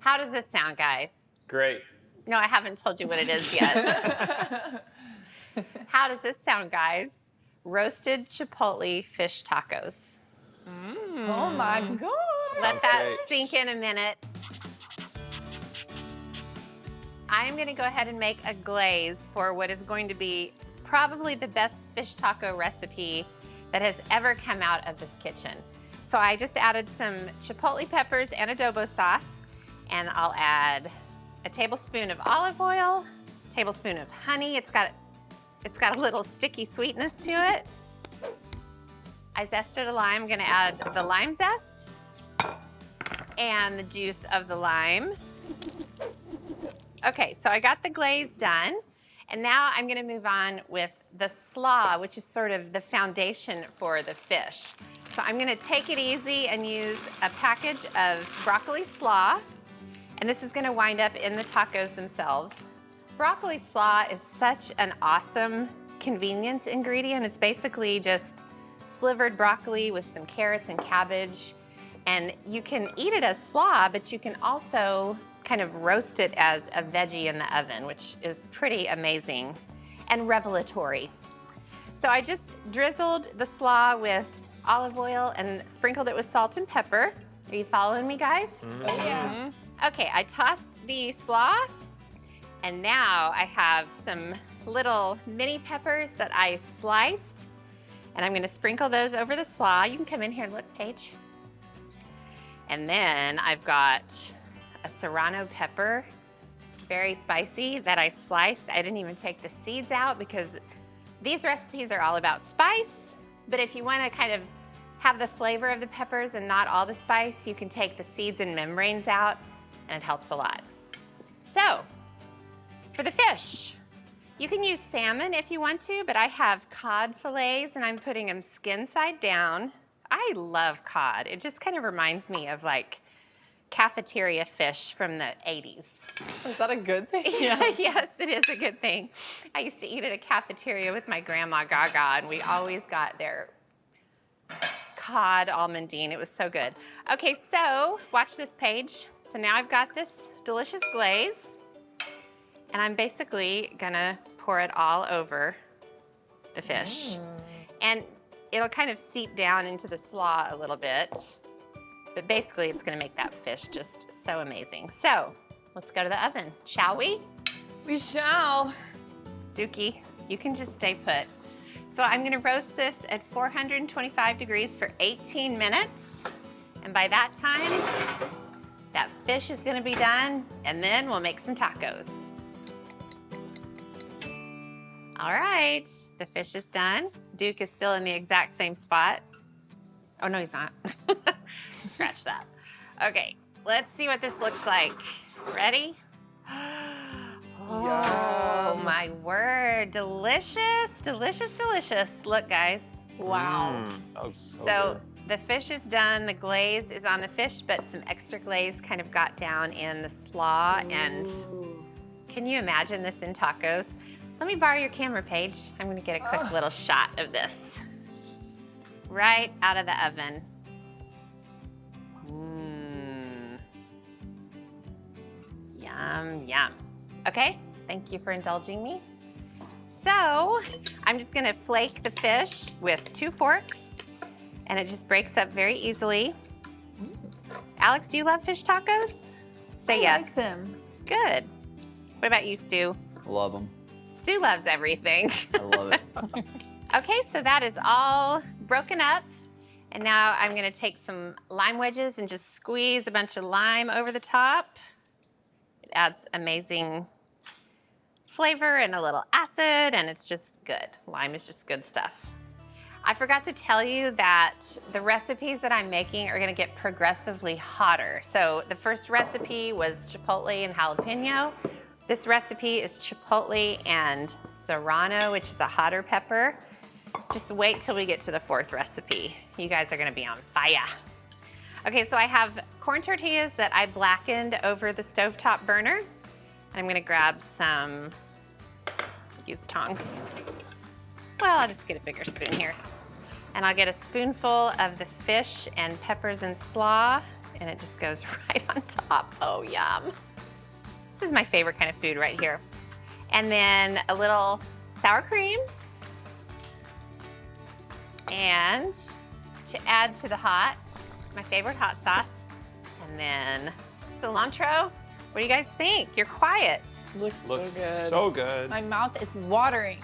How does this sound, guys? Great. No, I haven't told you what it is yet. How does this sound, guys? Roasted chipotle fish tacos. Oh my God. Let that great. sink in a minute. I'm gonna go ahead and make a glaze for what is going to be probably the best fish taco recipe that has ever come out of this kitchen. So I just added some chipotle peppers and adobo sauce, and I'll add a tablespoon of olive oil, tablespoon of honey. It's got a little sticky sweetness to it. I zested a lime. I'm gonna add the lime zest and the juice of the lime. Okay, so I got the glaze done, and now I'm gonna move on with the slaw, which is sort of the foundation for the fish. So I'm gonna take it easy and use a package of broccoli slaw, and this is gonna wind up in the tacos themselves. Broccoli slaw is such an awesome convenience ingredient. It's basically just slivered broccoli with some carrots and cabbage, and you can eat it as slaw, but you can also kind of roast it as a veggie in the oven, which is pretty amazing and revelatory. So I just drizzled the slaw with olive oil and sprinkled it with salt and pepper. Are you following me, guys? Oh yeah. Okay, I tossed the slaw, and now I have some little mini peppers that I sliced, and I'm gonna sprinkle those over the slaw. You can come in here and look, Paige. And then I've got a serrano pepper, very spicy, that I sliced. I didn't even take the seeds out because these recipes are all about spice, but if you wanna kind of have the flavor of the peppers and not all the spice, you can take the seeds and membranes out, and it helps a lot. So, for the fish, you can use salmon if you want to, but I have cod fillets and I'm putting them skin side down. I love cod. It just kind of reminds me of like cafeteria fish from the 80s. Is that a good thing? Yes, it is a good thing. I used to eat at a cafeteria with my grandma Gaga, and we always got their cod almondine. It was so good. Okay, so watch this, Paige. So now I've got this delicious glaze, and I'm basically gonna pour it all over the fish. And it'll kind of seep down into the slaw a little bit, but basically it's gonna make that fish just so amazing. So let's go to the oven, shall we? We shall. Dookie, you can just stay put. So I'm gonna roast this at 425 degrees for 18 minutes. And by that time, that fish is gonna be done, and then we'll make some tacos. All right, the fish is done. Duke is still in the exact same spot. Oh, no, he's not. Scratch that. Okay, let's see what this looks like. Ready? Oh, my word. Delicious, delicious, delicious. Look, guys. Wow. Oh, So the fish is done. The glaze is on the fish, but some extra glaze kind of got down in the slaw. And can you imagine this in tacos? Let me borrow your camera, Paige. I'm gonna get a quick little shot of this. Right out of the oven. Yum, yum. Okay, thank you for indulging me. So, I'm just gonna flake the fish with 2 forks, and it just breaks up very easily. Alex, do you love fish tacos? Say yes. I like them. Good. What about you, Stu? Love them. Stu loves everything. I love it. Okay, so that is all broken up. And now I'm gonna take some lime wedges and just squeeze a bunch of lime over the top. It adds amazing flavor and a little acid, and it's just good. Lime is just good stuff. I forgot to tell you that the recipes that I'm making are gonna get progressively hotter. So the first recipe was chipotle and jalapeno. This recipe is chipotle and serrano, which is a hotter pepper. Just wait till we get to the 4th recipe. You guys are gonna be on fire. Okay, so I have corn tortillas that I blackened over the stovetop burner. I'm gonna grab some, use tongs. Well, I'll just get a bigger spoon here. And I'll get a spoonful of the fish and peppers and slaw And it just goes right on top. Oh, yum. This is my favorite kind of food right here. And then a little sour cream. And to add to the hot, my favorite hot sauce. And then cilantro. What do you guys think? You're quiet. Looks so good. so good. My mouth is watering.